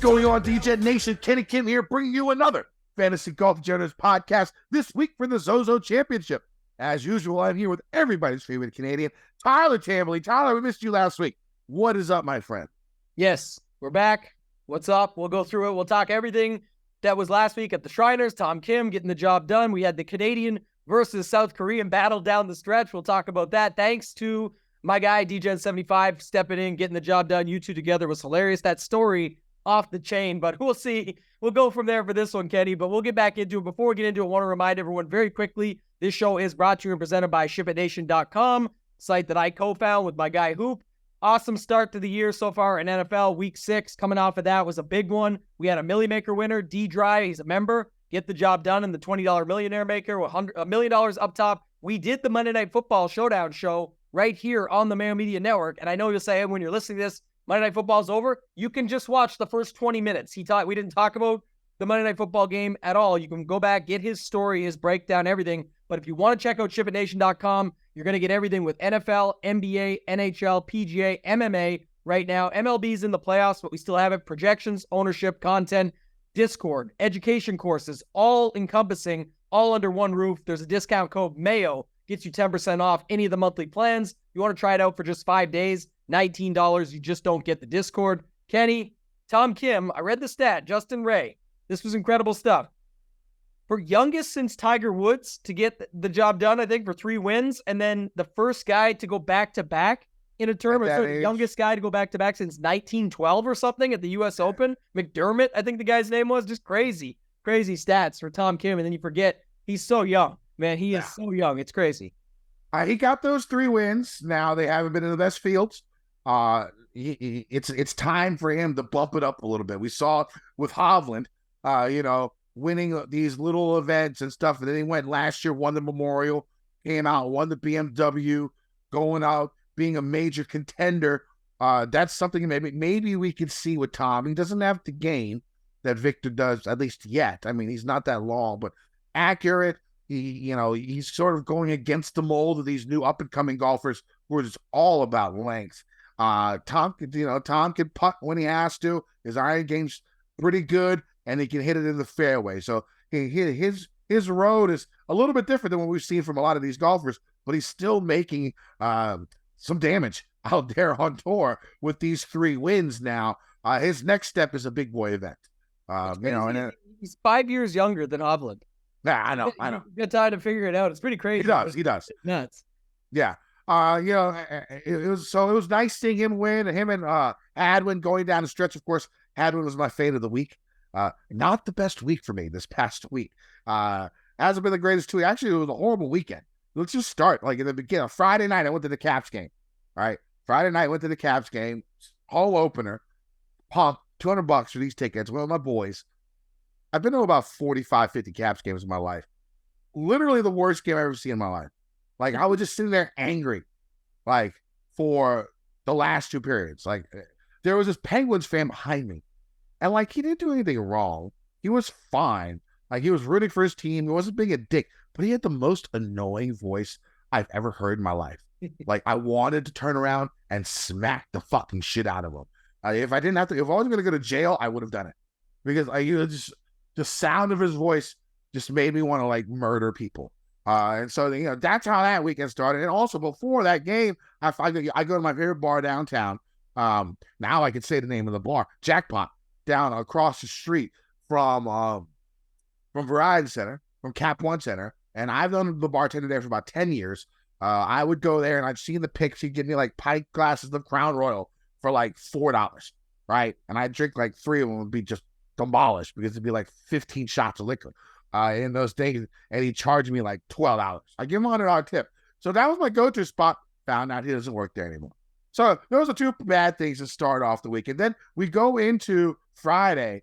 going on, Degen Nation? Kenny Kim here, bringing you another Fantasy Golf Degenerates podcast this week for the ZOZO Championship. As usual, I'm here with everybody's favorite Canadian, Tyler Tamboline. Tyler, we missed you last week. What is up, my friend? Yes, we're back. What's up? We'll go through it. We'll talk everything that was last week at the Shriners. Tom Kim getting the job done. We had the Canadian versus South Korean battle down the stretch. We'll talk about that. Thanks to my guy, Degen75, stepping in, getting the job done. You two together was hilarious. That story off the chain, but we'll see. We'll go from there for this one, Kenny, but we'll get back into it. Before we get into it, I want to remind everyone very quickly, this show is brought to you and presented by ShipItNation.com, site that I co-found with my guy Hoop. Awesome start to the year so far in NFL. Week 6 coming off of that was a big one. We had a Millie Maker winner, D-Dry. He's a member. Get the job done in the $20 Millionaire Maker with $1 million up top. We did the Monday Night Football Showdown show right here on the Mayo Media Network. And I know you'll say, when you're listening to this, Monday Night Football's over. You can just watch the first 20 minutes. We didn't talk about the Monday Night Football game at all. You can go back, get his story, his breakdown, everything. But if you want to check out ShipItNation.com, you're going to get everything with NFL, NBA, NHL, PGA, MMA right now. MLB's in the playoffs, but we still have it. Projections, ownership, content, Discord, education courses, all encompassing, all under one roof. There's a discount code Mayo. Gets you 10% off any of the monthly plans. You want to try it out for just 5 days, $19. You just don't get the Discord. Kenny, Tom Kim, I read the stat, Justin Ray. This was incredible stuff. For youngest since Tiger Woods to get the job done, I think, for 3 wins, and then the first guy to go back-to-back in a tournament, the youngest guy to go back-to-back since 1912 or something at the U.S. Open. McDermott, I think the guy's name was. Just crazy stats for Tom Kim, and then you forget he's so young. Man, he is so young. It's crazy. He got those 3 wins. Now they haven't been in the best fields. It's time for him to bump it up a little bit. We saw it with Hovland, winning these little events and stuff. And then he went last year, won the Memorial, came out, won the BMW, going out, being a major contender. That's something maybe we could see with Tom. He doesn't have the game that Victor does, at least yet. I mean, he's not that long, but accurate. He's sort of going against the mold of these new up-and-coming golfers who are just all about length. Tom can putt when he has to. His iron game's pretty good, and he can hit it in the fairway. So his road is a little bit different than what we've seen from a lot of these golfers, but he's still making some damage out there on tour with these 3 wins now. His next step is a big boy event. He's 5 years younger than Hovland. Yeah, I know. You got time to figure it out. It's pretty crazy. He does. It's nuts. Yeah. It was nice seeing him win. Him and Hadwin going down the stretch. Of course, Hadwin was my fate of the week. Not the best week for me this past week. Hasn't been the greatest 2 weeks. Actually, it was a horrible weekend. Let's just start in the beginning. Friday night, I went to the Caps game. All right. Friday night, went to the Caps game. Home opener. Pumped. $200 for these tickets. One of my boys. I've been to about 45, 50 Caps games in my life. Literally the worst game I've ever seen in my life. I was just sitting there angry, for the last 2 periods. There was this Penguins fan behind me, and he didn't do anything wrong. He was fine. He was rooting for his team. He wasn't being a dick, but he had the most annoying voice I've ever heard in my life. I wanted to turn around and smack the fucking shit out of him. If I wasn't going to go to jail, I would have done it, because the sound of his voice just made me want to murder people. And so, that's how that weekend started. And also before that game, I go to my favorite bar downtown. Now I can say the name of the bar, Jackpot, down across the street from Verizon Center, from Cap One Center. And I've known the bartender there for about 10 years. I would go there, and I'd see the pics. He'd give me pint glasses of Crown Royal for $4, right? And I'd drink 3 of them would be just demolished, because it'd be 15 shots of liquor in those days, and he charged me $12. I give him a $100 tip. So that was my go-to spot. Found out he doesn't work there anymore. So those are 2 bad things to start off the week. And then we go into Friday.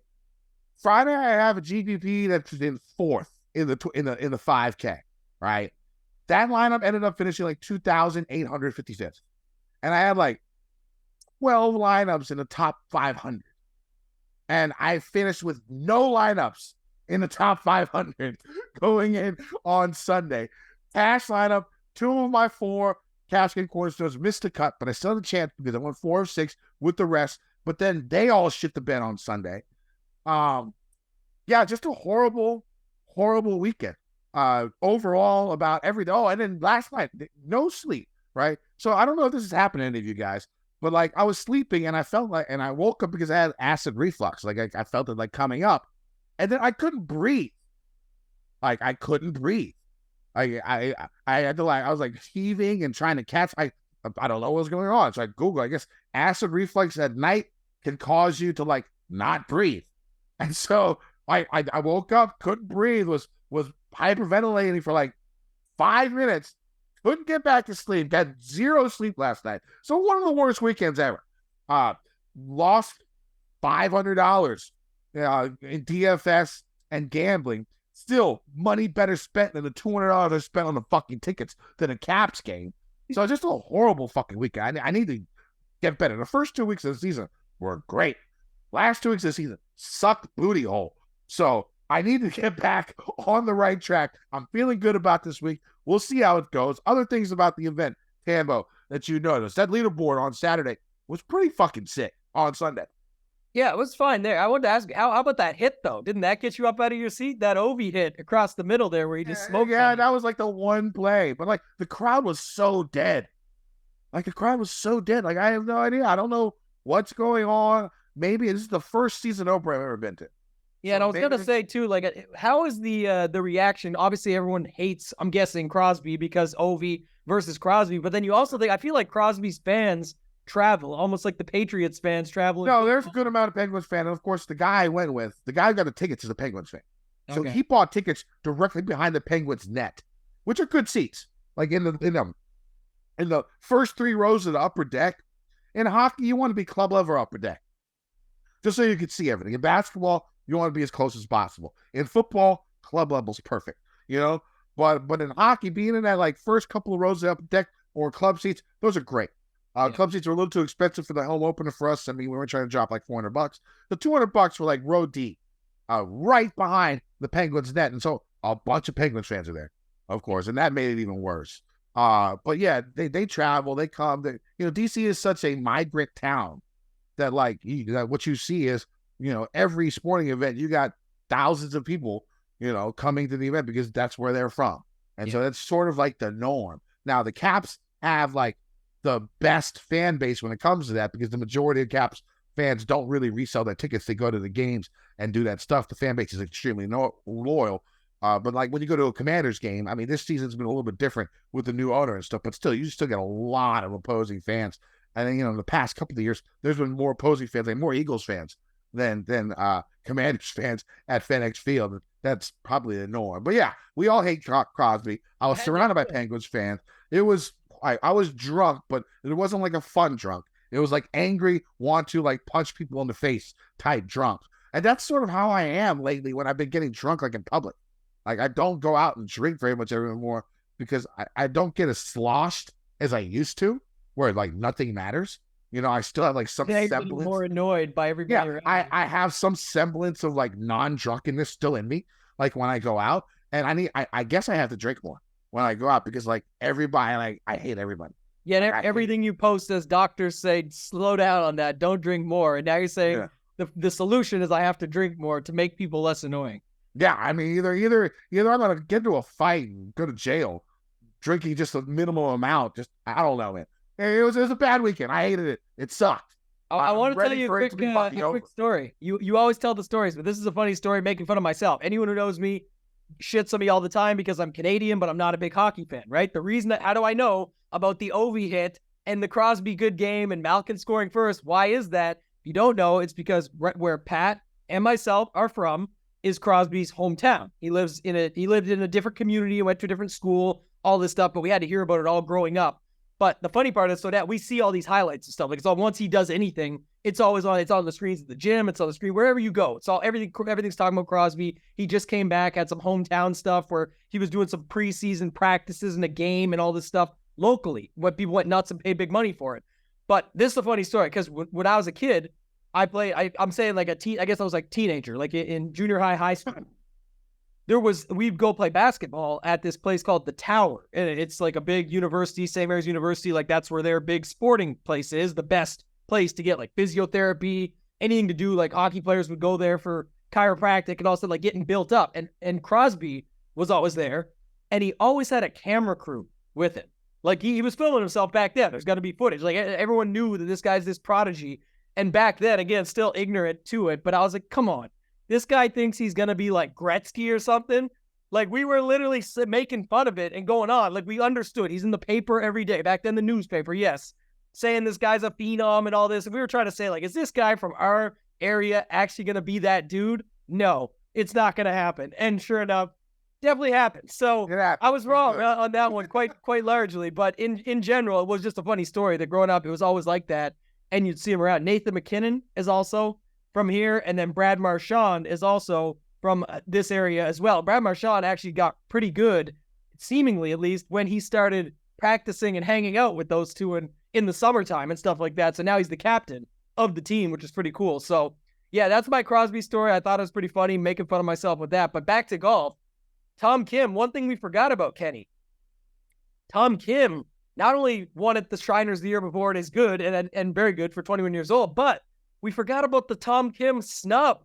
I have a GPP that's in 4th in the 5K, right? That lineup ended up finishing 2,855th. And I had 12 lineups in the top 500. And I finished with no lineups in the top 500 going in on Sunday. Cash lineup, 2 of my 4 cash game cornerstones missed a cut, but I still had a chance because I went 4 of 6 with the rest. But then they all shit the bed on Sunday. Yeah, just a horrible weekend. Overall about everything. Oh, and then last night, no sleep, right? So I don't know if this is happening to any of you guys, but like I was sleeping and I woke up because I had acid reflux. Like I felt it like coming up, and then I couldn't breathe. Like I couldn't breathe. I had to I was like heaving and trying to catch. I don't know what was going on. So I Googled. I guess acid reflux at night can cause you to like not breathe. And so I woke up, couldn't breathe, was hyperventilating for like 5 minutes, couldn't get back to sleep, got zero sleep last night. So one of the worst weekends ever. Lost $500 in DFS and gambling. Still, money better spent than the $200 I spent on the fucking tickets than a Caps game. So it's just a horrible fucking weekend. I need to get better. The first 2 weeks of the season were great. Last 2 weeks of the season sucked booty hole. So I need to get back on the right track. I'm feeling good about this week. We'll see how it goes. Other things about the event, Tambo, that you noticed. That leaderboard on Saturday was pretty fucking sick on Sunday. Yeah, it was fine there. I wanted to ask, how about that hit, though? Didn't that get you up out of your seat? That Ovi hit across the middle there where he just smoked. Yeah, that was like the one play. But like the crowd was so dead. Like the crowd was so dead. Like I have no idea. I don't know what's going on. Maybe this is the first season opener I've ever been to. Yeah, and I was going to say, too, like, how is the reaction? Obviously, everyone hates, I'm guessing, Crosby because Ovi versus Crosby. But then you also think, I feel like Crosby's fans travel, almost like the Patriots fans travel. No, there's a good amount of Penguins fans. And, of course, the guy I went with, the guy who got the tickets is a Penguins fan. So he bought tickets directly behind the Penguins net, which are good seats. Like in the first 3 rows of the upper deck. In hockey, you want to be club level or upper deck, just so you can see everything. In basketball, you want to be as close as possible. In football, club level's perfect, you know? But in hockey, being in that like first couple of rows of upper deck or club seats, those are great. Club seats are a little too expensive for the home opener for us. I mean, we were trying to drop like $400. The $200 were like row D, right behind the Penguins net. And so a bunch of Penguins fans are there, of course. And that made it even worse. But yeah, they travel, they come. DC is such a migrant town that like what you see is, every sporting event, you got thousands of people, coming to the event because that's where they're from. And so that's sort of like the norm. Now, the Caps have like the best fan base when it comes to that because the majority of Caps fans don't really resell their tickets. They go to the games and do that stuff. The fan base is extremely loyal. But like when you go to a Commanders game, I mean, this season's been a little bit different with the new owner and stuff, but still, you still get a lot of opposing fans. And then, in the past couple of years, there's been more opposing fans and more Eagles fans than Commanders fans at FedEx Field. That's probably the norm. But yeah, we all hate Crosby. I was surrounded by Penguins fans. It was I was drunk, but it wasn't like a fun drunk. It was like angry, want to like punch people in the face type drunk. And that's sort of how I am lately when I've been getting drunk like in public. Like I don't go out and drink very much anymore because I don't get as sloshed as I used to, where like nothing matters. I still have like some semblance. More annoyed by everybody. Yeah, I have some semblance of like non-drunkenness still in me. Like when I go out, and I guess I have to drink more when I go out because like everybody, like I hate everybody. Yeah, and everything you post as doctors say, slow down on that, don't drink more. And now you're saying the solution is I have to drink more to make people less annoying. Yeah, I mean either I'm gonna get into a fight and go to jail, drinking just a minimal amount. Just I don't know, man. It was a bad weekend. I hated it. It sucked. I want to tell you a quick story. You always tell the stories, but this is a funny story making fun of myself. Anyone who knows me shits on me all the time because I'm Canadian, but I'm not a big hockey fan, right? The reason how do I know about the Ovi hit and the Crosby good game and Malkin scoring first? Why is that? If you don't know, it's because where Pat and myself are from is Crosby's hometown. He lived in a different community and went to a different school, all this stuff, but we had to hear about it all growing up. But the funny part is, so that we see all these highlights and stuff. Like, once he does anything, it's always on. It's on the screens at the gym. It's on the screen wherever you go. It's all everything's talking about Crosby. He just came back, had some hometown stuff where he was doing some preseason practices in a game and all this stuff locally. When people went nuts and paid big money for it. But this is a funny story because when I was a kid, I played. I'm saying like I guess I was like teenager, like in junior high school. We'd go play basketball at this place called The Tower. And it's like a big university, St. Mary's University. Like that's where their big sporting place is, the best place to get like physiotherapy, anything to do. Like hockey players would go there for chiropractic and also like getting built up. And Crosby was always there, and he always had a camera crew with him. Like he was filming himself back then. There's got to be footage. Like everyone knew that this guy's this prodigy. And back then, again, still ignorant to it. But I was like, come on, this guy thinks he's gonna be like Gretzky or something. Like we were literally making fun of it and going on. Like we understood. He's in the paper every day. Back then, the newspaper, yes, saying this guy's a phenom and all this. And we were trying to say, like, is this guy from our area actually gonna be that dude? No, it's not gonna happen. And sure enough, definitely happened. So I was wrong on that one quite largely. But in general, it was just a funny story that growing up, it was always like that. And you'd see him around. Nathan McKinnon is also from here. And then Brad Marchand is also from this area as well. Brad Marchand actually got pretty good, seemingly at least, when he started practicing and hanging out with those two in the summertime and stuff like that. So now he's the captain of the team, which is pretty cool. So yeah, that's my Crosby story. I thought it was pretty funny, making fun of myself with that. But back to golf. Tom Kim, one thing we forgot about, Kenny. Tom Kim not only won at the Shriners the year before and is good and very good for 21 years old, but we forgot about the Tom Kim snub.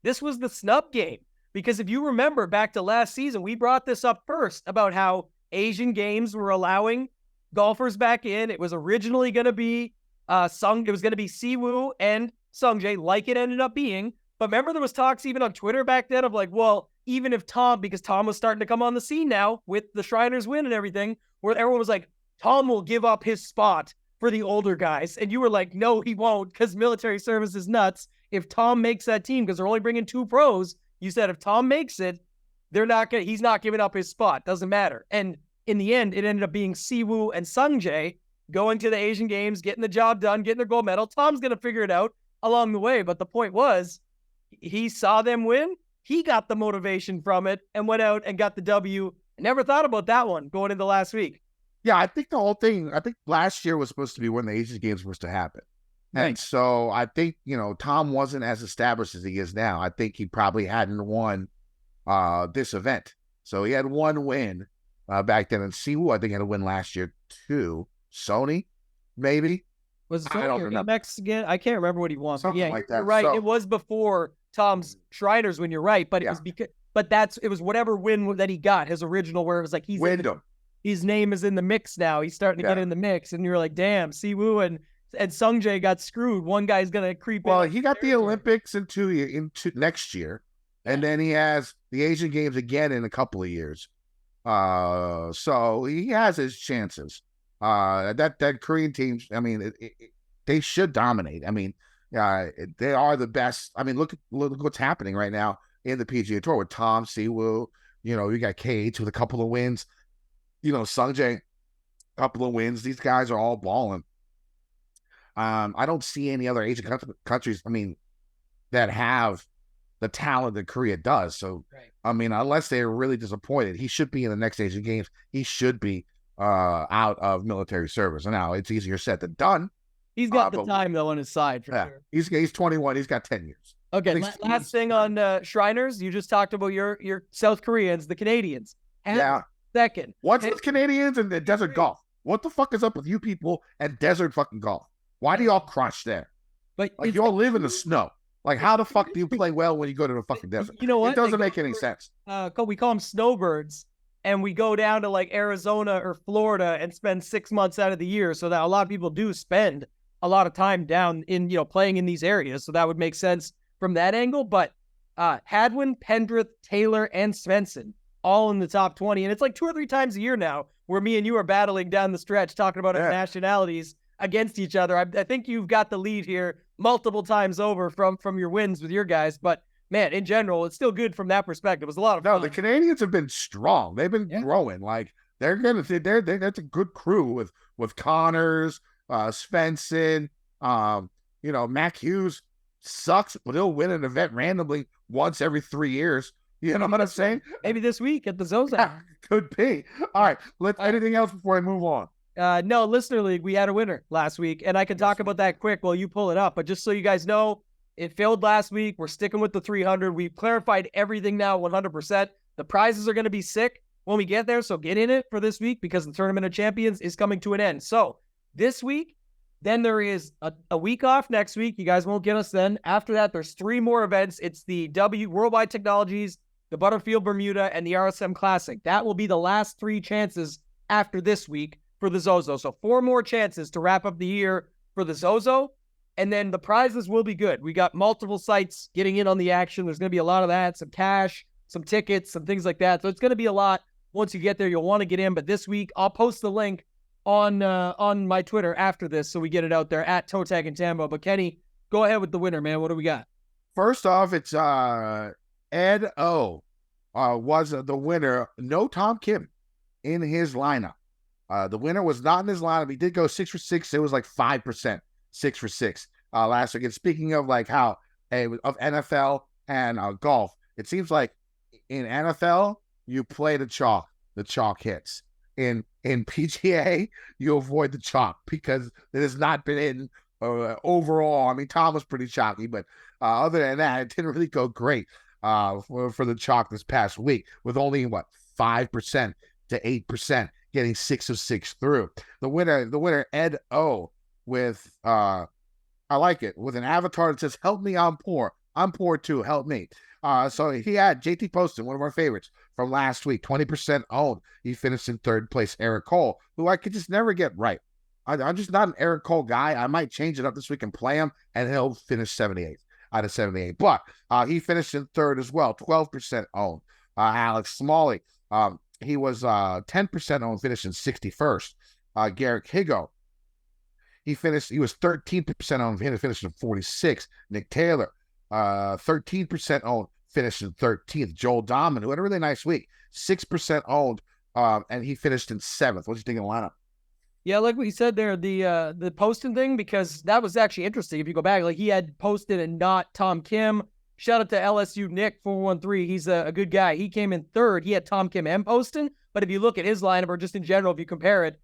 This was the snub game. Because if you remember back to last season, we brought this up first about how Asian games were allowing golfers back in. It was originally going to be it was going to be Siwoo and Sungjae, like it ended up being. But remember, there was talks even on Twitter back then of like, well, even if Tom, because Tom was starting to come on the scene now with the Shriners win and everything, where everyone was like, Tom will give up his spot for the older guys. And you were like, no, he won't, because military service is nuts. If Tom makes that team, because they're only bringing 2 pros, you said if Tom makes it, he's not giving up his spot. Doesn't matter. And in the end, it ended up being Siwoo and Sungjae going to the Asian Games, getting the job done, getting their gold medal. Tom's going to figure it out along the way. But the point was, he saw them win. He got the motivation from it and went out and got the W. I never thought about that one going into last week. Yeah, I think last year was supposed to be when the Asian Games were supposed to happen. And so I think, Tom wasn't as established as he is now. I think he probably hadn't won this event. So he had one win back then. And Siwoo, I think, had a win last year too. Sony, maybe? Was it Sony or Amex again? I can't remember what he won. Something like that. You're right. So, it was before Tom's Shriners when you're right. But it was it was whatever win that he got, his original, where it was like his name is in the mix now. He's starting to get in the mix. And you're like, damn, Siwoo and Sungjae got screwed. One guy's going to creep in. Well, he got the Olympics into next year. And then he has the Asian Games again in a couple of years. So he has his chances. That Korean team, I mean, they should dominate. I mean, they are the best. I mean, look what's happening right now in the PGA Tour with Tom, Siwoo. You got KH with a couple of wins. Sungjae, a couple of wins. These guys are all balling. I don't see any other Asian countries, I mean, that have the talent that Korea does. So, I mean, unless they're really disappointed, he should be in the next Asian Games. He should be out of military service. And now it's easier said than done. He's got the time, though, on his side, for sure. He's 21. He's got 10 years. Okay, last thing on Shriners. You just talked about your South Koreans, the Canadians. Second. What's with Canadians and the desert golf? What the fuck is up with you people and desert fucking golf? Why do y'all crush there? But like y'all live in the snow. Like, how the fuck do you play well when you go to the fucking desert? You know what? It doesn't make any sense. We call them snowbirds, and we go down to like Arizona or Florida and spend 6 months out of the year. So that a lot of people do spend a lot of time down in, playing in these areas. So that would make sense from that angle. But Hadwin, Pendrith, Taylor, and Svensson all in the top 20. And it's like 2 or 3 times a year now where me and you are battling down the stretch talking about our nationalities against each other. I think you've got the lead here multiple times over from your wins with your guys. But, man, in general, it's still good from that perspective. It was a lot of fun. No, the Canadians have been strong. They've been growing. Like, they're that's a good crew with Connors, Svensson, Mac Hughes sucks, but he'll win an event randomly once every 3 years. You know what I'm saying? Maybe this week at the ZOZO. Yeah, could be. All right. Anything else before I move on? No, Listener League, we had a winner last week, and I can talk about that quick while you pull it up. But just so you guys know, it failed last week. We're sticking with the 300. We've clarified everything now 100%. The prizes are going to be sick when we get there, so get in it for this week because the Tournament of Champions is coming to an end. So this week, Then there is a week off next week. You guys won't get us then. After that, there's 3 more events. It's the Worldwide Technologies, the Butterfield Bermuda, and the RSM Classic. That will be the last 3 chances after this week for the ZOZO. So 4 more chances to wrap up the year for the ZOZO. And then the prizes will be good. We got multiple sites getting in on the action. There's going to be a lot of that, some cash, some tickets, some things like that. So it's going to be a lot. Once you get there, you'll want to get in. But this week, I'll post the link on my Twitter after this, so we get it out there at Toe Tag and Tambo. But Kenny, go ahead with the winner, man. What do we got? First off, it's Ed O was the winner. No Tom Kim in his lineup. The winner was not in his lineup. He did go 6 for 6. It was like 5%, 6 for 6 last week. And speaking of like how of NFL and golf, it seems like in NFL you play the chalk hits. In PGA, you avoid the chalk because it has not been in overall. I mean, Tom was pretty chalky, but other than that, it didn't really go great for the chalk this past week, with only 5% to 8% getting 6 of 6 through. The winner Ed O with I like it, with an avatar that says "Help me, I'm poor. I'm poor too. Help me." So he had JT Poston, one of our favorites from last week, 20% owned. He finished in 3rd place. Eric Cole, who I could just never get right. I'm just not an Eric Cole guy. I might change it up this week and play him, and he'll finish 78 out of 78. But he finished in 3rd as well, 12% owned. Alex Smalley, he was 10% owned, finished in 61st. Garrick Higo, he was 13% owned, finished in 46th. Nick Taylor, 13% owned, finished in 13th. Joel Dahman, who had a really nice week, 6% owned, and he finished in 7th. What do you think of the lineup? Yeah, like what you said there, the Poston thing, because that was actually interesting. If you go back, like he had Poston and not Tom Kim. Shout out to LSU Nick 413. He's a good guy. He came in 3rd. He had Tom Kim and Poston. But if you look at his lineup, or just in general, if you compare it,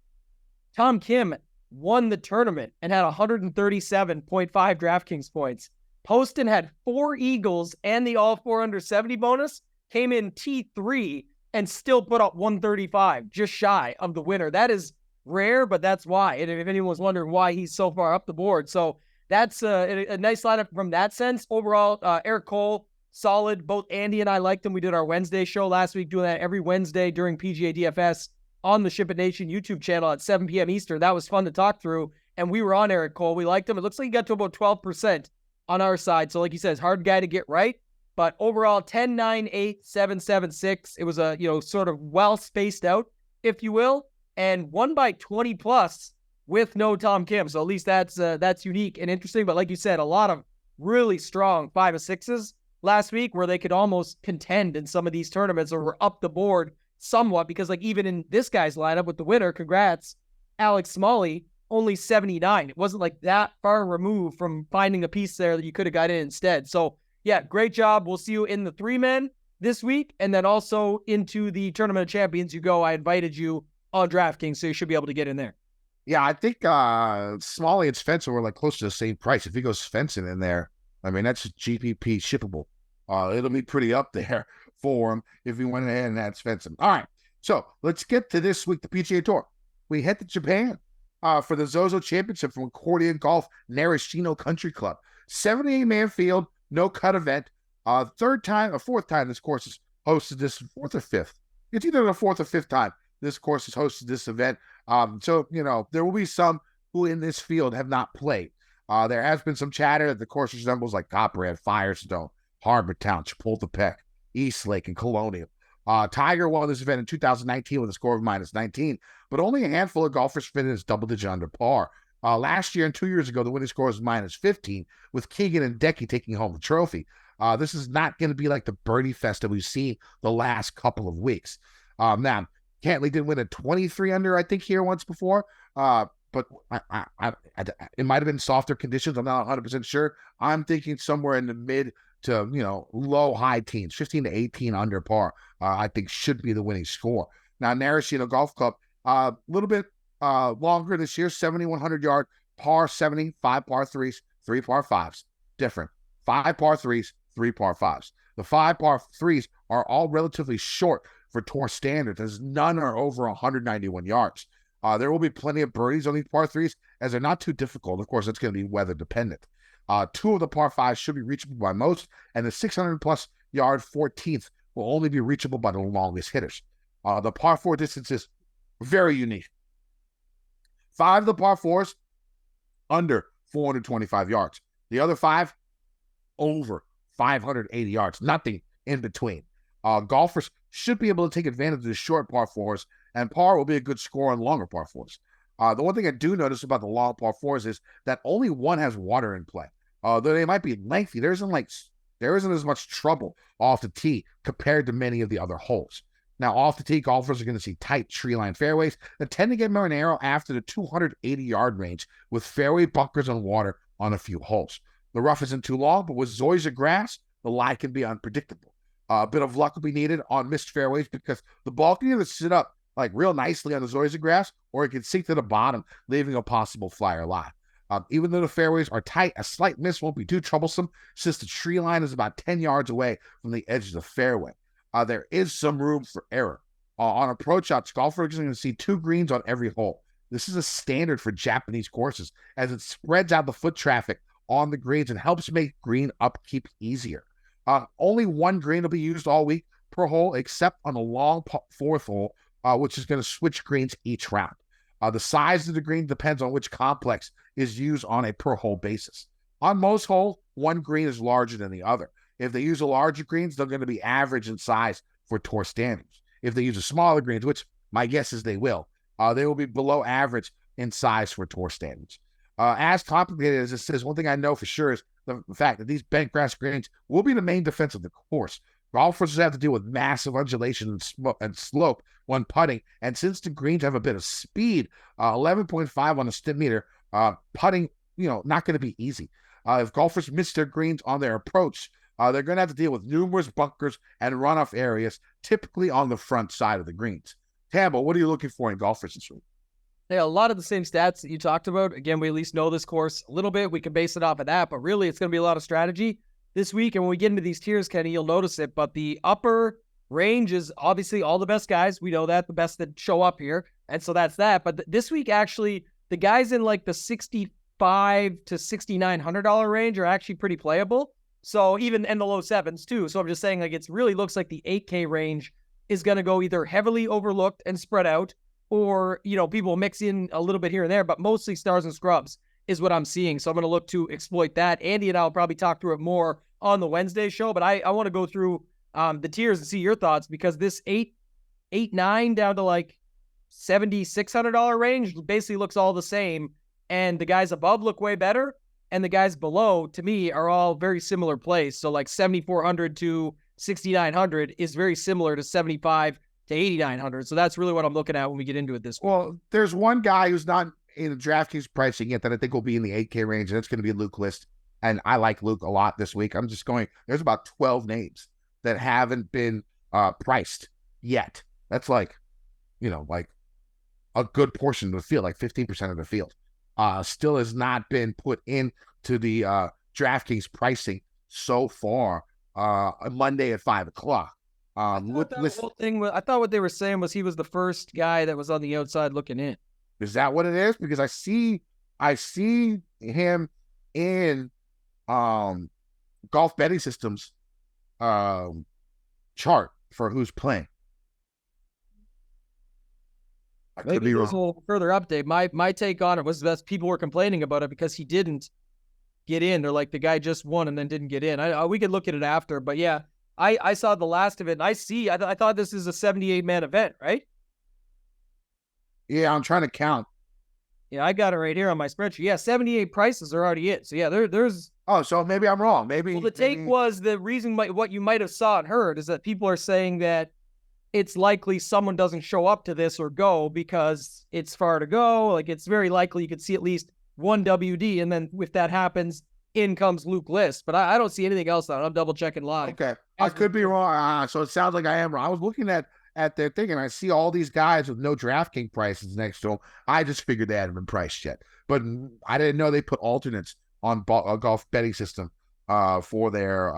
Tom Kim won the tournament and had 137.5 DraftKings points. Poston had 4 Eagles and the all 4 under 70 bonus, came in T3 and still put up 135, just shy of the winner. That is rare, but that's why. And if anyone was wondering why he's so far up the board. So that's a nice lineup from that sense. Overall, Eric Cole, solid. Both Andy and I liked him. We did our Wednesday show last week, doing that every Wednesday during PGA DFS on the Ship It Nation YouTube channel at 7 p.m. Eastern. That was fun to talk through. And we were on Eric Cole. We liked him. It looks like he got to about 12% on our side. So like you said, hard guy to get right. But overall, 10, 9, 8, 7, 7, 6. It was a, sort of well spaced out, if you will, and won by 20 plus with no Tom Kim. So at least that's unique and interesting. But like you said, a lot of really strong 5 of 6s last week where they could almost contend in some of these tournaments or were up the board somewhat, because like even in this guy's lineup with the winner, congrats, Alex Smalley, only 79. It wasn't like that far removed from finding a piece there that you could have got in instead. So yeah, great job. We'll see you in the 3-man this week, and then also into the Tournament of Champions you go. I invited you on DraftKings, so you should be able to get in there. Yeah, I think Smalley and Svensson were like close to the same price. If he goes Svensson in there, I mean, that's GPP shippable. It'll be pretty up there for him if he went ahead and had Svensson. All right, so let's get to this week, the PGA Tour. We head to Japan for the ZOZO Championship from Accordia Golf Narashino Country Club. 78-man field, no cut event. Fourth time this course has hosted this, 4th or 5th. It's either the 4th or 5th time this course has hosted this event. So, there will be some who in this field have not played. There has been some chatter that the course resembles like Copperhead, Firestone, Harbortown, Chapultepec, Eastlake, and Colonial. Tiger won this event in 2019 with a score of -19, but only a handful of golfers finished double-digit under par. Last year and 2 years ago, the winning score was -15, with Keegan and Decky taking home the trophy. This is not going to be like the birdie fest that we've seen the last couple of weeks. Now, Cantley did win a 23 under, I think, here once before, but it might have been softer conditions. I'm not 100% sure. I'm thinking somewhere in the mid to, low high teens, 15 to 18 under par, I think should be the winning score. Now, Narashino Golf Club, a little bit longer this year, 7,100 yard, par 70, 5 par 3s, 3 par 5s. Different. 5 par 3s, 3 par 5s. The 5 par 3s are all relatively short for tour standards, as none are over 191 yards. There will be plenty of birdies on these par threes as they're not too difficult. Of course, it's going to be weather dependent. Two of the par fives should be reachable by most, and the 600-plus yard 14th will only be reachable by the longest hitters. The par four distance is very unique. 5 of the par fours under 425 yards. The other 5 over 580 yards. Nothing in between. Golfers should be able to take advantage of the short par fours, and par will be a good score on longer par fours. The one thing I do notice about the long par fours is that only one has water in play. Though they might be lengthy, there isn't as much trouble off the tee compared to many of the other holes. Now, off the tee, golfers are going to see tight tree-line fairways that tend to get more narrow after the 280-yard range, with fairway bunkers on water on a few holes. The rough isn't too long, but with zoysia grass, the lie can be unpredictable. A bit of luck will be needed on missed fairways because the ball can either sit up like real nicely on the zoysia grass, or it can sink to the bottom, leaving a possible flyer lie. Even though the fairways are tight, a slight miss won't be too troublesome since the tree line is about 10 yards away from the edge of the fairway. There is some room for error. On approach shots, golfers are going to see 2 greens on every hole. This is a standard for Japanese courses as it spreads out the foot traffic on the greens and helps make green upkeep easier. Only 1 green will be used all week per hole, except on the long 4th hole, which is going to switch greens each round. The size of the green depends on which complex is used on a per hole basis. On most holes, 1 green is larger than the other. If they use a larger greens, they're going to be average in size for tour standards. If they use a smaller greens, which my guess is they will be below average in size for tour standards. As complicated as this is, one thing I know for sure is the fact that these bent grass greens will be the main defense of the course. Golfers have to deal with massive undulation and slope when putting, and since the greens have a bit of speed, 11.5 on the Stimpmeter, putting, not going to be easy. If golfers miss their greens on their approach, they're going to have to deal with numerous bunkers and runoff areas, typically on the front side of the greens. Tambo, what are you looking for in golfers this week? Yeah, a lot of the same stats that you talked about. Again, we at least know this course a little bit. We can base it off of that, but really it's going to be a lot of strategy this week. And when we get into these tiers, Kenny, you'll notice it, but the upper range is obviously all the best guys. We know that, the best that show up here. And so that's that. But this week, actually, the guys in like the $6,500 to $6,900 range are actually pretty playable. So even in the low sevens too. So I'm just saying, like, it really looks like the 8K range is going to go either heavily overlooked and spread out, or, people mix in a little bit here and there, but mostly stars and scrubs is what I'm seeing. So I'm going to look to exploit that. Andy and I will probably talk through it more on the Wednesday show, but I want to go through the tiers and see your thoughts, because this 8-9 down to like $7,600 range basically looks all the same. And the guys above look way better, and the guys below, to me, are all very similar plays. So like 7,400 to 6,900 is very similar to 75 to 8,900. So that's really what I'm looking at when we get into it this week. Well, there's one guy who's not in the DraftKings pricing yet that I think will be in the 8K range, and that's going to be Luke List. And I like Luke a lot this week. I'm just going, there's about 12 names that haven't been priced yet. That's like, like a good portion of the field, like 15% of the field. Still has not been put into the DraftKings pricing so far on Monday at 5 o'clock. I thought what they were saying was he was the first guy that was on the outside looking in. Is that what it is? Because I see him in Golf Betting Systems chart for who's playing. Maybe there's a little further update. My take on it was that people were complaining about it because he didn't get in. They're like, the guy just won and then didn't get in. We could look at it after, but yeah, I saw the last of it, and I thought this is a 78-man event, right? Yeah, I'm trying to count. Yeah, I got it right here on my spreadsheet. Yeah, 78 prices are already in. So yeah, there's. Oh, so maybe I'm wrong. Maybe. The take was the reason what you might have saw and heard is that people are saying that it's likely someone doesn't show up to this or go because it's far to go. Like, it's very likely you could see at least one WD, and then if that happens, in comes Luke List. But I don't see anything else on it. I'm double checking live. Okay, I could be wrong. So it sounds like I am wrong. I was looking at their thing, and I see all these guys with no DraftKings prices next to them. I just figured they hadn't been priced yet, but I didn't know they put alternates on a golf betting system for their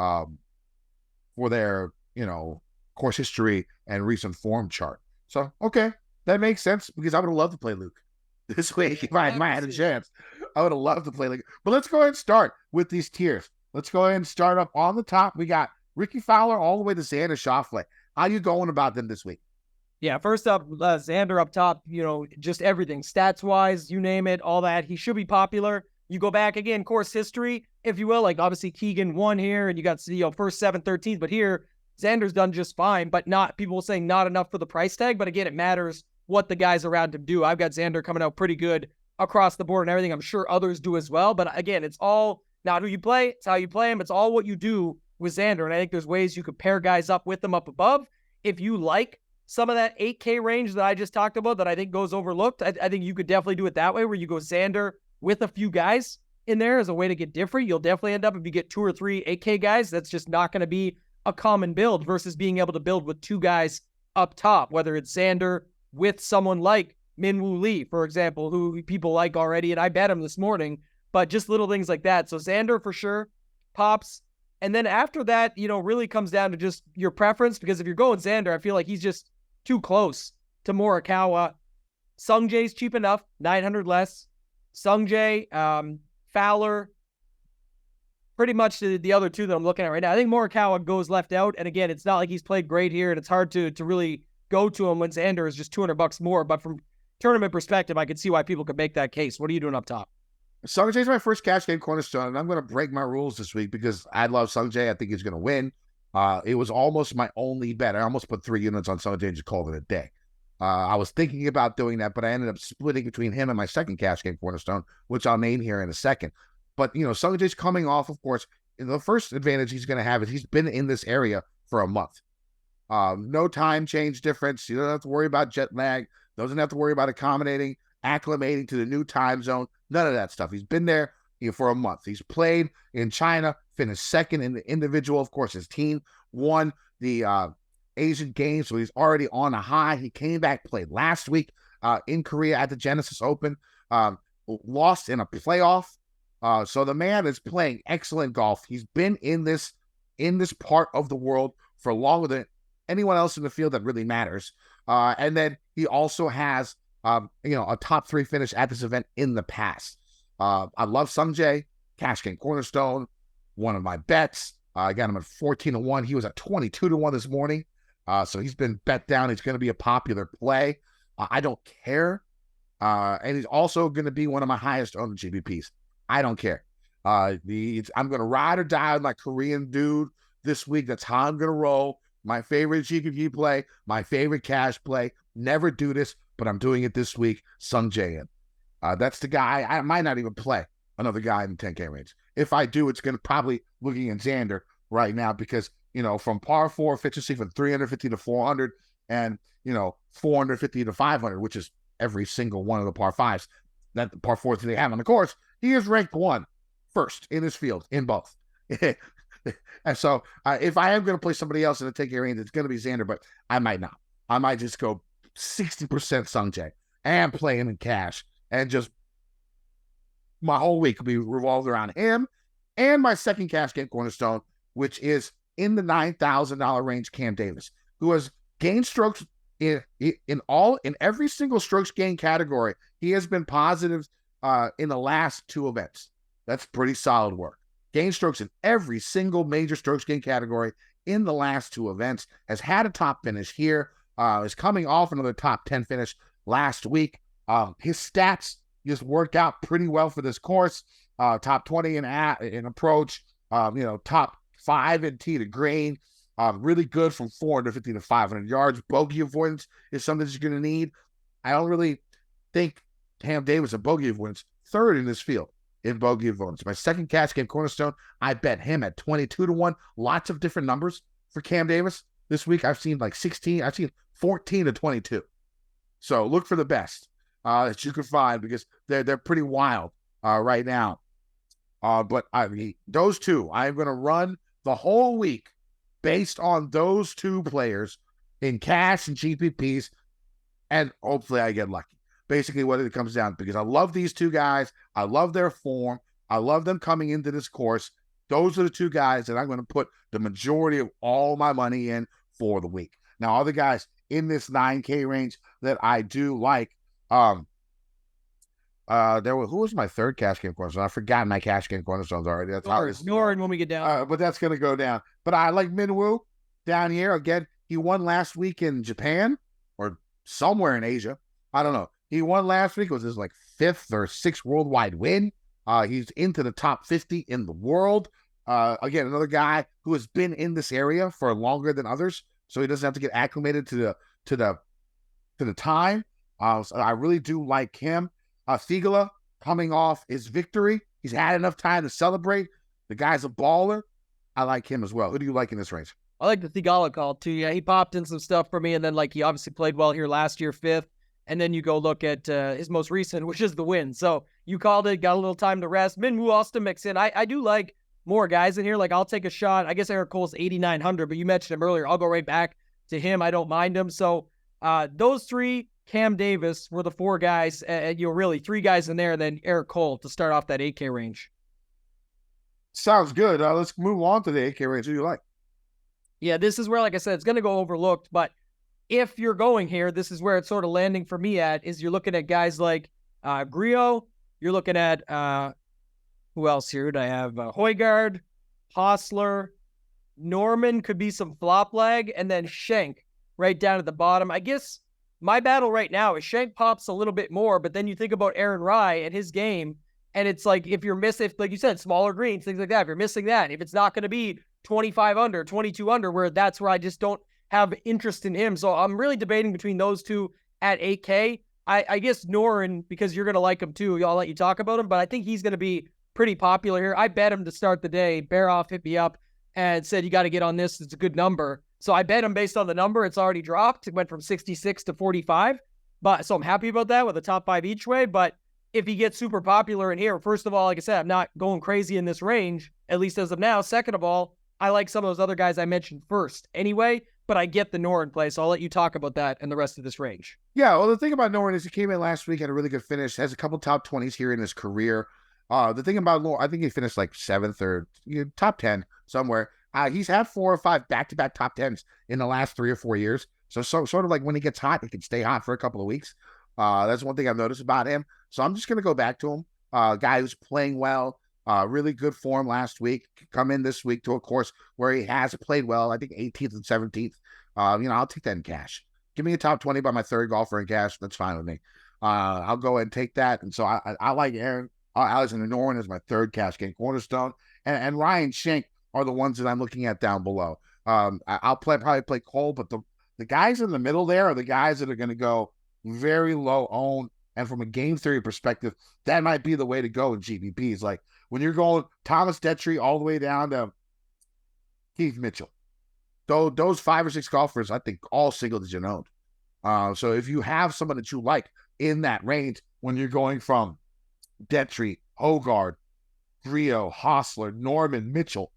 course history and recent form chart. So okay, That makes sense because I would have loved to play Luke this week if I had a chance. I would have loved to play Luke. But let's go ahead and start with these tiers. Let's go ahead and start up on the top. We got Ricky Fowler all the way to Xander Schauffele. How you going about them this week? Yeah, first up, Xander up top, just everything, stats-wise, you name it, all that. He should be popular. You go back again, course history, if you will, like obviously Keegan won here, and you got, first 7, 13th, but here, Xander's done just fine, but not, people will say not enough for the price tag, but again, it matters what the guys around him do. I've got Xander coming out pretty good across the board and everything. I'm sure others do as well, but again, it's all not who you play, it's how you play him, it's all what you do with Xander, and I think there's ways you could pair guys up with them up above. If you like some of that 8K range that I just talked about that I think goes overlooked, I think you could definitely do it that way, where you go Xander with a few guys in there as a way to get different. You'll definitely end up, if you get 2 or 3 8K guys, that's just not going to be a common build versus being able to build with 2 guys up top, whether it's Xander with someone like Minwoo Lee, for example, who people like already, and I bet him this morning, but just little things like that. So Xander for sure pops. And then after that, really comes down to just your preference, because if you're going Xander, I feel like he's just too close to Morikawa. Sungjae's cheap enough, 900 less. Sungjae, Fowler, pretty much the other two that I'm looking at right now. I think Morikawa goes left out, and again, it's not like he's played great here, and it's hard to really go to him when Xander is just $200 more, but from tournament perspective, I could see why people could make that case. What are you doing up top? Sungjae's my first cash game cornerstone, and I'm going to break my rules this week because I love Sungjae. I think he's going to win. It was almost my only bet. I almost put 3 units on Sungjae and just called it a day. I was thinking about doing that, but I ended up splitting between him and my second cash game cornerstone, which I'll name here in a second. But, Sungjae's coming off, of course. The first advantage he's going to have is he's been in this area for a month. No time change difference. You don't have to worry about jet lag. Doesn't have to worry about acclimating to the new time zone. None of that stuff. He's been there for a month. He's played in China, finished second in the individual. Of course, his team won the Asian Games, so he's already on a high. He came back, played last week in Korea at the Genesis Open, lost in a playoff. So the man is playing excellent golf. He's been in this part of the world for longer than anyone else in the field that really matters. And then he also has a top 3 finish at this event in the past. I love Sungjae, cash game cornerstone, one of my bets. I got him at 14-1. He was at 22-1 this morning. So he's been bet down. He's going to be a popular play. I don't care. And he's also going to be one of my highest owned GPPs. I don't care. I'm going to ride or die with my Korean dude this week. That's how I'm going to roll. My favorite GPP play, my favorite cash play. Never do this, but I'm doing it this week. Sungjae. That's the guy. I might not even play another guy in the 10K range. If I do, it's going to probably looking at Xander right now because, from par 4 efficiency from 350 to 400 and, 450 to 500, which is every single one of the par 5s that the par 4s that they have on the course, he is ranked first in his field in both. And so if I am going to play somebody else in the 10K range, it's going to be Xander, but I might not. I might just go 60% Sungjae and play him in cash and just my whole week will be revolved around him and my second cash game cornerstone, which is in the $9,000 range, Cam Davis, who has gained strokes in every single strokes gain category. He has been positive in the last 2 events. That's pretty solid work. Gain strokes in every single major strokes gain category in the last 2 events. Has had a top finish here. Is coming off another top 10 finish last week. His stats just worked out pretty well for this course. Top 20 in approach. Top 5 in tee to green. Really good from 450 to 500 yards. Bogey avoidance is something that you're going to need. I don't really think Cam Davis and bogey avoidance 3rd in this field in bogey avoidance. My second cash game cornerstone, I bet him at 22-1. Lots of different numbers for Cam Davis this week. I've seen like 16. I've seen 14 to 22. So look for the best that you can find because they're pretty wild right now. But those two, I'm going to run the whole week based on those 2 players in cash and GPPs, and hopefully I get lucky. Basically what it comes down to, because I love these 2 guys. I love their form. I love them coming into this course. Those are the 2 guys that I'm going to put the majority of all my money in for the week. Now, other guys in this 9K range that I do like. Who was my third cash game cornerstone? I forgot my cash game cornerstones already. That's how it's Norrin when we get down. but that's gonna go down. But I like Minwoo down here again. He won last week in Japan or somewhere in Asia. I don't know. He won last week. It was his like 5th or 6th worldwide win. He's into the top 50 in the world. Again, another guy who has been in this area for longer than others, so he doesn't have to get acclimated to the time. So I really do like him. Thigala coming off his victory. He's had enough time to celebrate. The guy's a baller. I like him as well. Who do you like in this range? I like the Thigala call too. Yeah, he popped in some stuff for me, and then like he obviously played well here last year, 5th. And then you go look at his most recent, which is the win. So you called it, got a little time to rest. Minwoo also mix in. I do like more guys in here. Like I'll take a shot. I guess Eric Cole's 8,900, but you mentioned him earlier. I'll go right back to him. I don't mind him. So those 3, Cam Davis were the 4 guys. Really 3 guys in there, and then Eric Cole to start off that 8K range. Sounds good. Let's move on to the 8K range. Who do you like? Yeah, this is where, like I said, it's going to go overlooked. But if you're going here, this is where it's sort of landing for me at, is you're looking at guys like Griot. You're looking at, who else here? I have Højgaard, Hostler, Norman could be some flop lag, and then Schenk right down at the bottom. I guess my battle right now is Schenk pops a little bit more, but then you think about Aaron Rye and his game, and it's like if you're missing, like you said, smaller greens, things like that, if you're missing that, if it's not going to be 25 under, 22 under, that's where I just don't have interest in him. So I'm really debating between those 2 at 8K. I guess Norrin, because you're going to like him too. I'll let you talk about him, but I think he's going to be pretty popular here. I bet him to start the day. Baroff hit me up and said, you got to get on this. It's a good number. So I bet him based on the number. It's already dropped. It went from 66 to 45. So I'm happy about that with a top 5 each way. But if he gets super popular in here, first of all, like I said, I'm not going crazy in this range, at least as of now. Second of all, I like some of those other guys I mentioned first anyway, but I get the Norrin play, so I'll let you talk about that and the rest of this range. Yeah, well, the thing about Norrin is he came in last week, had a really good finish, has a couple top 20s here in his career. The thing about Norrin, I think he finished like 7th or top 10 somewhere. He's had 4 or 5 back-to-back top 10s in the last 3 or 4 years. So sort of like when he gets hot, he can stay hot for a couple of weeks. That's one thing I've noticed about him. So I'm just going to go back to him. Guy who's playing well, really good form last week. Come in this week to a course where he has played well. I think 18th and 17th. I'll take that in cash. Give me a top 20 by my third golfer in cash. That's fine with me. I'll go ahead and take that. And so I like Alexander Norrin as my third cash game cornerstone. And Ryan Schenk are the ones that I'm looking at down below. I'll probably play Cole, but the guys in the middle there are the guys that are going to go very low owned. And from a game theory perspective, that might be the way to go in GPPs. Like when you're going Thomas Detry all the way down to Keith Mitchell. Those 5 or 6 golfers, I think, all single-digit owned. So if you have someone that you like in that range, when you're going from Detry, Højgaard, Griot, Hostler, Norman, Mitchell,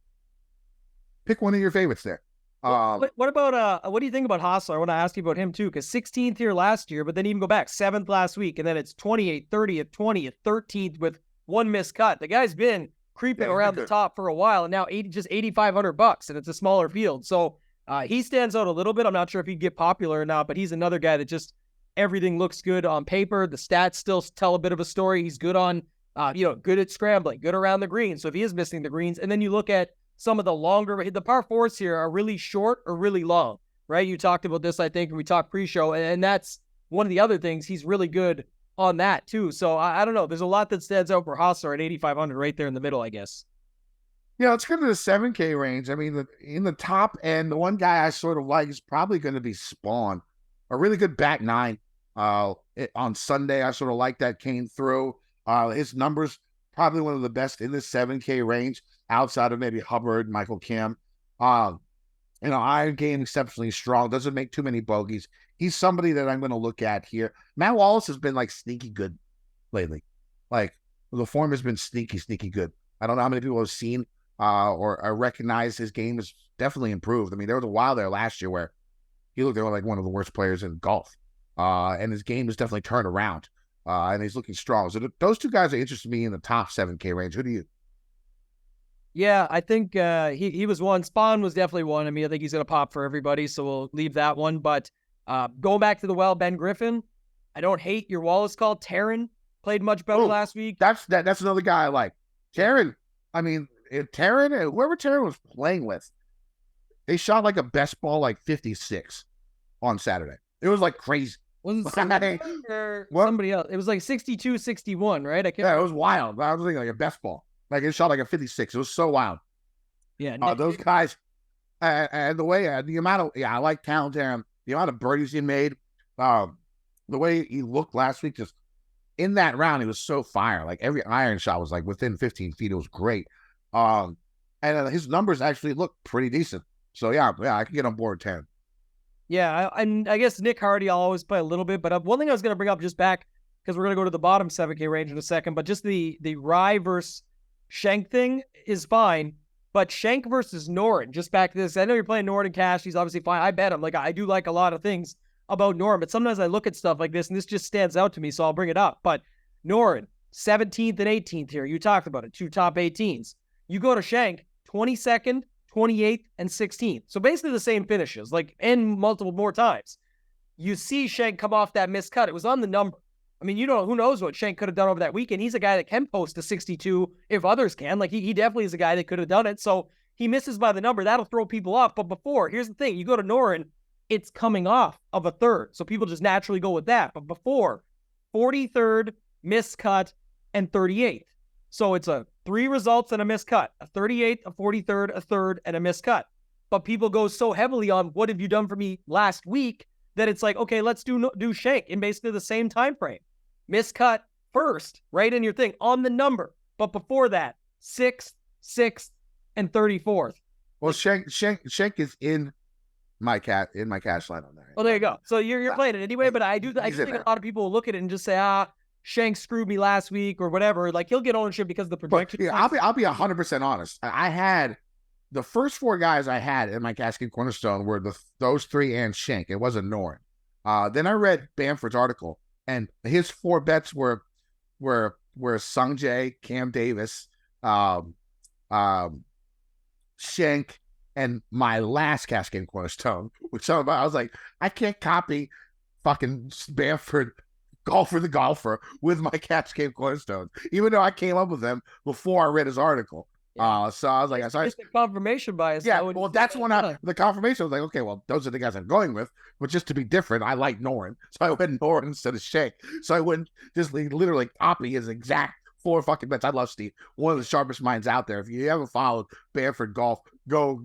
pick one of your favorites there. What about what do you think about Hostler? I want to ask you about him too, because 16th here last year, but then even go back 7th last week, and then it's 28th, 30th, 20th, 13th with 1 missed cut. The guy's been creeping around the top for a while, and now just $8,500, and it's a smaller field. So he stands out a little bit. I'm not sure if he'd get popular or not, but he's another guy that just everything looks good on paper. The stats still tell a bit of a story. He's good on, good at scrambling, good around the greens. So if he is missing the greens, and then you look at some of the longer, the par 4s here are really short or really long, right? You talked about this, I think, when we talked pre-show, and that's one of the other things. He's really good on that too. So I don't know. There's a lot that stands out for Hostler at 8,500 right there in the middle, I guess. Yeah, let's go to the 7K range. I mean, in the top end, the one guy I sort of like is probably going to be Spawn, a really good back 9. On Sunday, I sort of like that came through. His numbers probably one of the best in the 7K range outside of maybe Hubbard, Michael Kim. Iron game exceptionally strong. Doesn't make too many bogeys. He's somebody that I'm going to look at here. Matt Wallace has been like sneaky good lately. Like the form has been sneaky good. I don't know how many people have seen or recognize his game has definitely improved. I mean, there was a while there last year where he looked like one of the worst players in golf. And his game has definitely turned around. And he's looking strong. So those 2 guys are interested me in the top 7K range. Who do you? Yeah, I think he was one. Spawn was definitely one. I mean, I think he's going to pop for everybody, so we'll leave that one. But Going back to the well, Ben Griffin. I don't hate your Wallace call. Taryn played much better last week. That's another guy I like. Taryn, I mean, Taryn, whoever Taryn was playing with, they shot like a best ball like 56 on Saturday. It was like crazy. Wasn't somebody else? It was like 62-61, right? It was wild. I was thinking like a best ball. Like it shot like a 56. It was so wild. Yeah. Those guys, and the way, the amount of, I like Taryn. The amount of birdies he made, the way he looked last week, just in that round, he was so fire. Like every iron shot was like within 15 feet. It was great. And his numbers actually look pretty decent. So yeah, I can get on board 10. Yeah, I guess Nick Hardy, I'll always play a little bit. But one thing I was going to bring up just back, because we're going to go to the bottom 7K range in a second, but just the Rye versus Schenk thing is fine. But Schenk versus Noren, just back to this. I know you're playing Noren and cash. He's obviously fine. I bet him. Like, I do like a lot of things about Noren, but sometimes I look at stuff like this, and this just stands out to me, so I'll bring it up. But Noren, 17th and 18th here. You talked about it. 2 top 18s. You go to Schenk, 22nd, 28th, and 16th. So basically the same finishes, like, and multiple more times. You see Schenk come off that missed cut. It was on the number. I mean, who knows what Schenk could have done over that weekend. He's a guy that can post a 62 if others can. Like, he definitely is a guy that could have done it. So he misses by the number. That'll throw people off. But before, here's the thing. You go to Noren, it's coming off of a third. So people just naturally go with that. But before, 43rd, miscut, and 38th. So it's a 3 results and a miscut. A 38th, a 43rd, a third, and a miscut. But people go so heavily on what have you done for me last week that it's like, okay, let's do Schenk in basically the same time frame. Miscut first, right in your thing, on the number. But before that, 6th, 6th, and 34th. Well, Schenk is in my cash line on there. Well, there you go. So you're playing it anyway, but I do think a lot of people will look at it and just say, Schenk screwed me last week or whatever. Like, he'll get ownership because of the projection. Yeah, I'll be 100% honest. I had the first 4 guys I had in my cash game cornerstone were those 3 and Schenk. It wasn't Noren. Then I read Bamford's article, and his 4 bets were Sungjae, Cam Davis, Schenk, and my last cash game cornerstone. Which I was like, I can't copy fucking Bamford golfer the golfer with my cash game cornerstone, even though I came up with them before I read his article. Yeah. So I was like, it's the confirmation bias. Yeah, well, that's when the confirmation was like, okay, well, those are the guys I'm going with, but just to be different, I like Noren, so I went Noren instead of Schenk. So I wouldn't just literally copy his exact 4 fucking bets. I love Steve, one of the sharpest minds out there. If you haven't followed Bamford Golf, go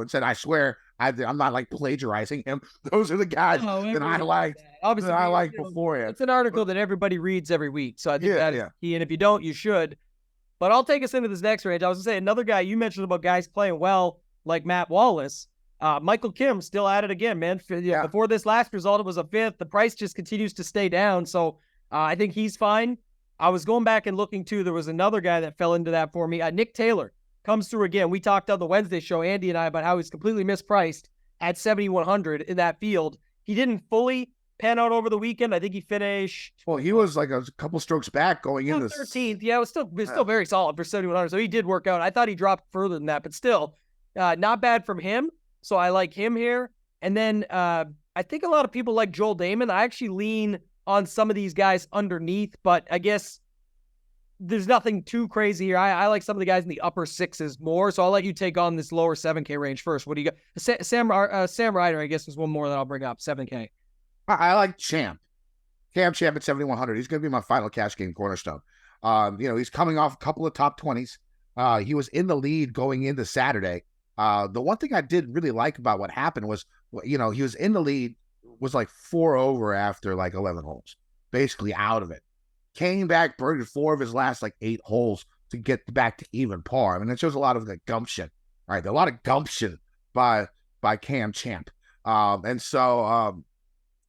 and said, I swear, I'm not like plagiarizing him. Those are the guys that I liked. Obviously, I liked beforehand. It's an article that everybody reads every week, so I think that is key. And if you don't, you should. But I'll take us into this next range. I was going to say, another guy you mentioned about guys playing well, like Matt Wallace. Michael Kim still at it again, man. Before this last result, it was a 5th. The price just continues to stay down. So I think he's fine. I was going back and looking, too. There was another guy that fell into that for me. Nick Taylor comes through again. We talked on the Wednesday show, Andy and I, about how he's completely mispriced at 7,100 in that field. He didn't fully pan out over the weekend. I think he finished. Well, he was like a couple strokes back going into 13th. Yeah, it was still very solid for 7,100. So he did work out. I thought he dropped further than that, but still not bad from him. So I like him here. And then I think a lot of people like Joel Damon. I actually lean on some of these guys underneath, but I guess there's nothing too crazy here. I like some of the guys in the upper 6s more. So I'll let you take on this lower 7K range first. What do you got? Sam Ryder, I guess, is one more that I'll bring up. 7K. I like Cam Champ at 7,100. He's going to be my final cash game cornerstone. He's coming off a couple of top 20s. He was in the lead going into Saturday. The one thing I did really like about what happened was, he was in the lead, was like 4 over after like 11 holes, basically out of it. Came back, birdied 4 of his last like 8 holes to get back to even par. I mean, it shows a lot of like gumption. All right, a lot of gumption by Cam Champ.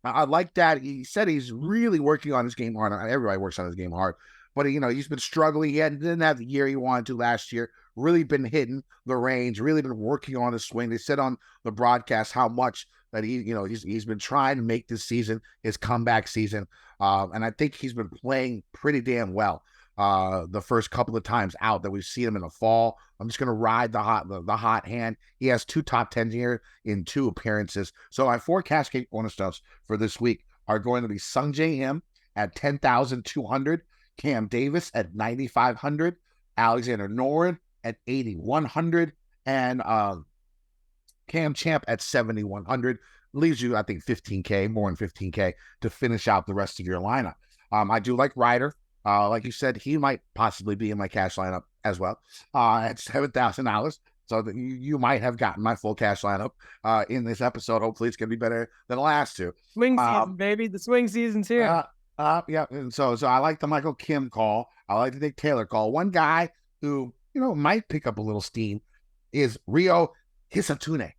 I like that. He said he's really working on his game hard. Everybody works on his game hard. But, he's been struggling. He didn't have the year he wanted to last year. Really been hitting the range. Really been working on his swing. They said on the broadcast how much that he's been trying to make this season his comeback season. And I think he's been playing pretty damn well. the first couple of times out that we've seen him in the fall. I'm just going to ride the hot hand. He has 2 top 10s here in 2 appearances. So my 4 cash game cornerstones for this week are going to be Sungjae Im at 10,200, Cam Davis at 9,500, Alexander Noren at 8,100, and Cam Champ at 7,100. Leaves you, I think, 15K, more than 15K to finish out the rest of your lineup. I do like Ryder. Like you said, he might possibly be in my cash lineup as well at $7,000. So that you might have gotten my full cash lineup in this episode. Hopefully, it's going to be better than the last 2. Swing season, baby. The swing season's here. Yeah. And so I like the Michael Kim call. I like the Nick Taylor call. One guy who, might pick up a little steam is Ryo Hisatune.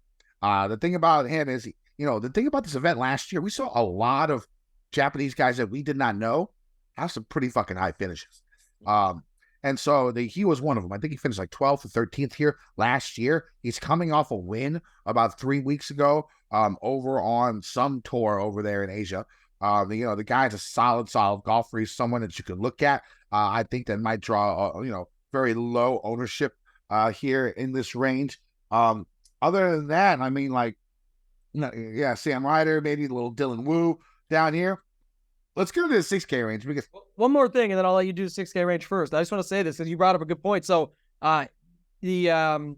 The thing about him is, the thing about this event last year, we saw a lot of Japanese guys that we did not know have some pretty fucking high finishes. And so he was one of them. I think he finished like 12th or 13th here last year. He's coming off a win about 3 weeks ago over on some tour over there in Asia. The guy's a solid golfer. He's someone that you could look at. I think that might draw, very low ownership here in this range. Other than that, I mean, Sam Ryder, maybe a little Dylan Wu down here. Let's go to the 6K range because one more thing, and then I'll let you do the 6K range first. I just want to say this because you brought up a good point. So, who did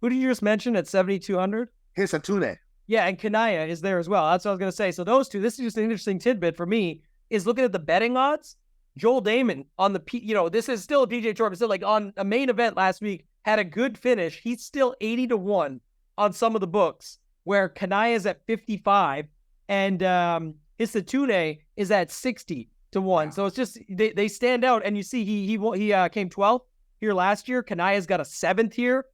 you just mention at 7,200? Hisatune. Yeah, and Kanaya is there as well. That's what I was going to say. So those two, this is just an interesting tidbit for me, is looking at the betting odds. Joel Damon on the, this is still a PGA Tour, but still like on a main event last week, had a good finish. He's still 80-1 on some of the books, where Kanaya's at 55 and Hisatune is at 60-1. Yeah. So it's just, they stand out, and you see he came 12th here last year. Kanaya's got a 7th here.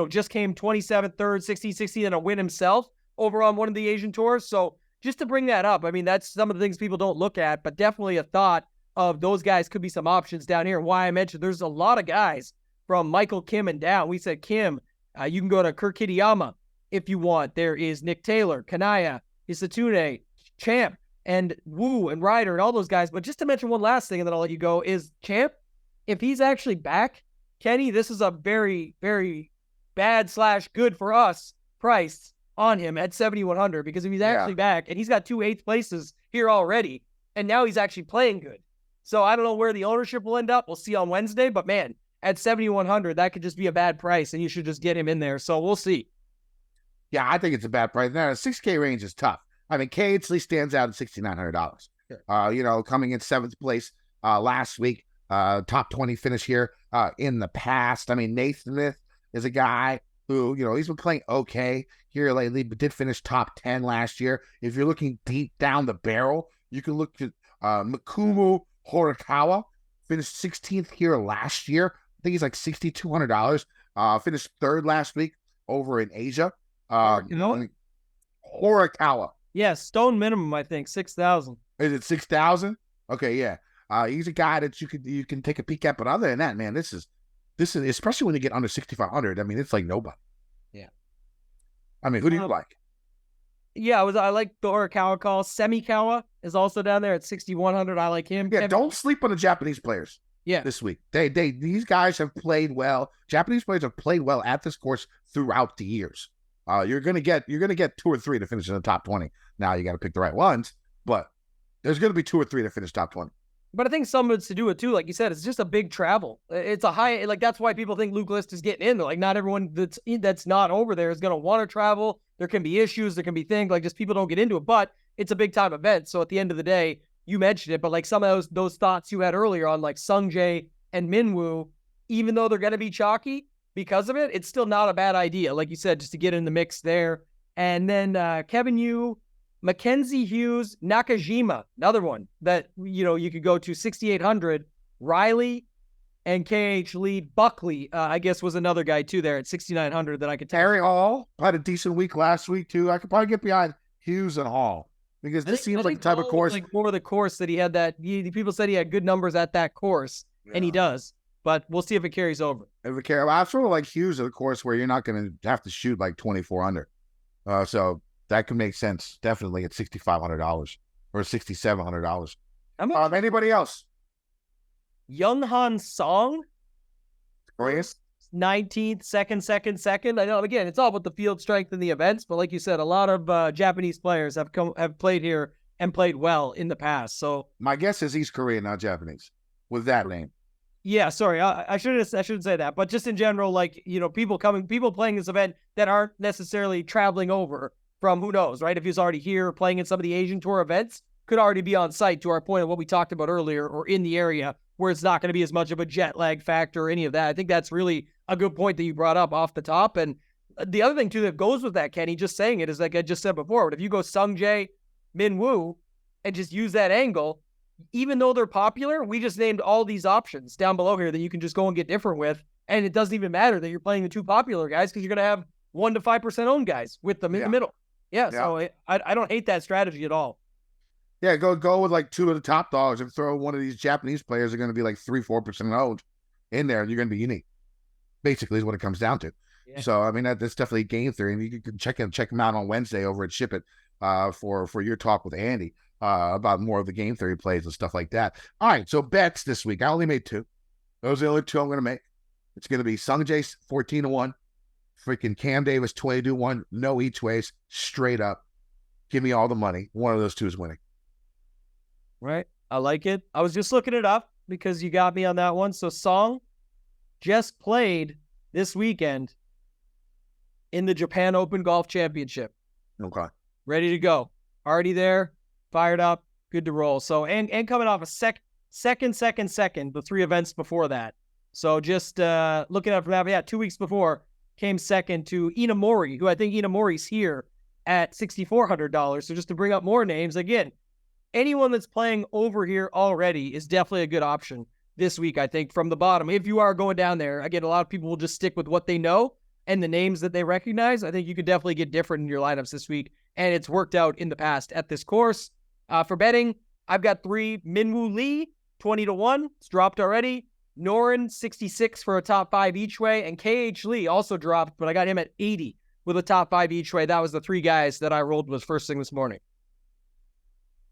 Just came 27th, 3rd, 60, and a win himself over on one of the Asian tours. So just to bring that up, I mean, that's some of the things people don't look at, but definitely a thought of those guys could be some options down here. And why I mentioned there's a lot of guys from Michael Kim and down. We said Kim, you can go to Kurt Kitayama if you want. There is Nick Taylor, Kanaya, Hisatune, Champ, and Wu and Ryder and all those guys. But just to mention one last thing, and then I'll let you go, is Champ, if he's actually back, Kenny, this is a very, very bad / good for us price on him at 7,100, because if he's actually back, and he's got 2 8th places here already, and now he's actually playing good. So I don't know where the ownership will end up. We'll see on Wednesday, but man, at 7,100, that could just be a bad price, and you should just get him in there. So we'll see. Yeah, I think it's a bad price. Now, the 6K range is tough. I mean, Cadesley stands out at $6,900. Sure. Coming in 7th place last week, top 20 finish here in the past. I mean, Nathan Smith is a guy who, he's been playing okay here lately, but did finish top 10 last year. If you're looking deep down the barrel, you can look at Makumu Horikawa, finished 16th here last year. I think he's like $6,200. Finished 3rd last week over in Asia. Horikawa. Yeah, stone minimum, I think, 6,000. Is it 6,000? Okay, yeah. He's a guy that you can take a peek at. But other than that, man, this is especially when you get under 6,500. I mean, it's like nobody. Yeah. I mean, who do you like? Yeah, I like the Horikawa call. Semikawa is also down there at 6,100. I like him. Yeah, don't sleep on the Japanese players. Yeah, this week these guys have played well. Japanese players have played well at this course throughout the years. You're gonna get 2 or 3 to finish in the top 20. Now you got to pick the right ones, but there's gonna be 2 or 3 to finish top 20. But I think some of it's to do with too, like you said, it's just a big travel. It's a high, like that's why people think Luke List is getting in. They're like, not everyone that's not over there is gonna want to travel. There can be issues, there can be things like just people don't get into it. But it's a big time event, so at the end of the day, you mentioned it, but like some of those thoughts you had earlier on like Sungjae and Minwoo, even though they're going to be chalky because of it, it's still not a bad idea. Like you said, just to get in the mix there. And then Kevin Yu, Mackenzie Hughes, Nakajima, another one that, you could go to 6,800. Riley and KH Lee. Buckley, I guess, was another guy too there at 6,900 that I could tell. Harry Hall had a decent week last week too. I could probably get behind Hughes and Hall. Because this seems like the type of course. Like more the course that he had people said he had good numbers at that course, and he does. But we'll see if it carries over. I sort of like Hughes at a course where you're not going to have to shoot like 24 under. So that could make sense, definitely, at $6,500 or $6,700. Anybody else? Younghan Song, Glorious. 19th, second. I know, again, it's all about the field strength and the events, but like you said, a lot of Japanese players have played here and played well in the past. So my guess is he's Korean, not Japanese, with that name. Yeah, sorry, I shouldn't say that, but just in general, like, you know, people playing this event that aren't necessarily traveling over from who knows, right? If he's already here playing in some of the Asian Tour events, could already be on site, to our point of what we talked about earlier, or in the area where it's not going to be as much of a jet lag factor or any of that. I think that's really a good point that you brought up off the top. And the other thing too that goes with that, Kenny, just saying it, is like I just said before, but if you go Sungjae, Minwoo, and just use that angle, even though they're popular, we just named all these options down below here that you can just go and get different with. And it doesn't even matter that you're playing the two popular guys, because you're going to have 1 to 5% owned guys with them in the middle. Yeah. So I don't hate that strategy at all. Yeah, go with like 2 of the top dogs and throw one of these Japanese players are going to be like 3-4% owned in there, and you're going to be unique. Basically, is what it comes down to. Yeah. So I mean, that's definitely game theory, and you can check them out on Wednesday over at Ship It for your talk with Andy about more of the game theory plays and stuff like that. All right, so bets this week. I only made 2. Those are the only 2 I'm going to make. It's going to be Sungjae 14-1, freaking Cam Davis 20-1, no each ways, straight up. Give me all the money. One of those 2 is winning. Right. I like it. I was just looking it up because you got me on that one. So Song just played this weekend in the Japan Open Golf Championship. Okay. Ready to go. Already there, fired up, good to roll. So, and coming off a second, the 3 events before that. So just looking at from that, 2 weeks before, came second to Inamori, who I think Inamori's here at $6,400. So just to bring up more names, again, anyone that's playing over here already is definitely a good option this week, I think, from the bottom. If you are going down there, again, a lot of people will just stick with what they know and the names that they recognize. I think you could definitely get different in your lineups this week, and it's worked out in the past at this course. For betting, I've got 3. Minwoo Lee, 20-1. It's dropped already. Norin, 66 for a top 5 each way. And KH Lee also dropped, but I got him at 80 with a top 5 each way. That was the 3 guys that I rolled with first thing this morning.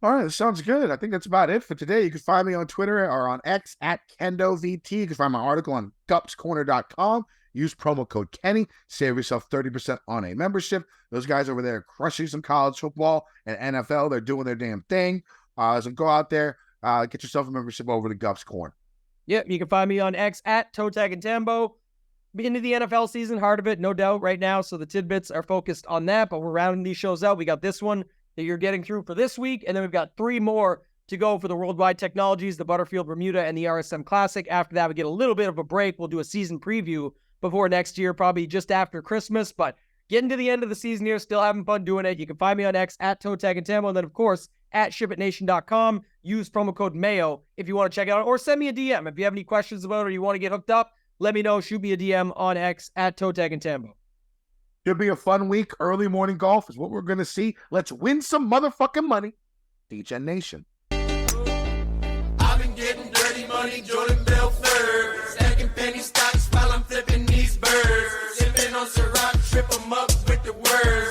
All right, that sounds good. I think that's about it for today. You can find me on Twitter or on X at KendoVT. You can find my article on gupscorner.com. Use promo code Kenny. Save yourself 30% on a membership. Those guys over there are crushing some college football and NFL. They're doing their damn thing. So go out there, get yourself a membership over to Gups Corner. Yep, you can find me on X at Totag and Tambo. Into the NFL season, heart of it, no doubt, right now. So the tidbits are focused on that, but we're rounding these shows out. We got this one that you're getting through for this week, and then we've got 3 more to go for the Worldwide Technologies, the Butterfield Bermuda, and the RSM Classic. After that, we get a little bit of a break. We'll do a season preview before next year, probably just after Christmas, but getting to the end of the season here, still having fun doing it. You can find me on X at Totag and Tambo, and then, of course, at shipitnation.com. Use promo code Mayo if you want to check it out, or send me a DM. If you have any questions about it or you want to get hooked up, let me know. Shoot me a DM on X at Totag and Tambo. Should be a fun week. Early morning golf is what we're going to see. Let's win some motherfucking money. Degen Nation. I've been getting dirty money, Jordan Belfort. Stacking penny stocks while I'm flipping these birds. Sipping on Ciroc, trip 'em up with the words.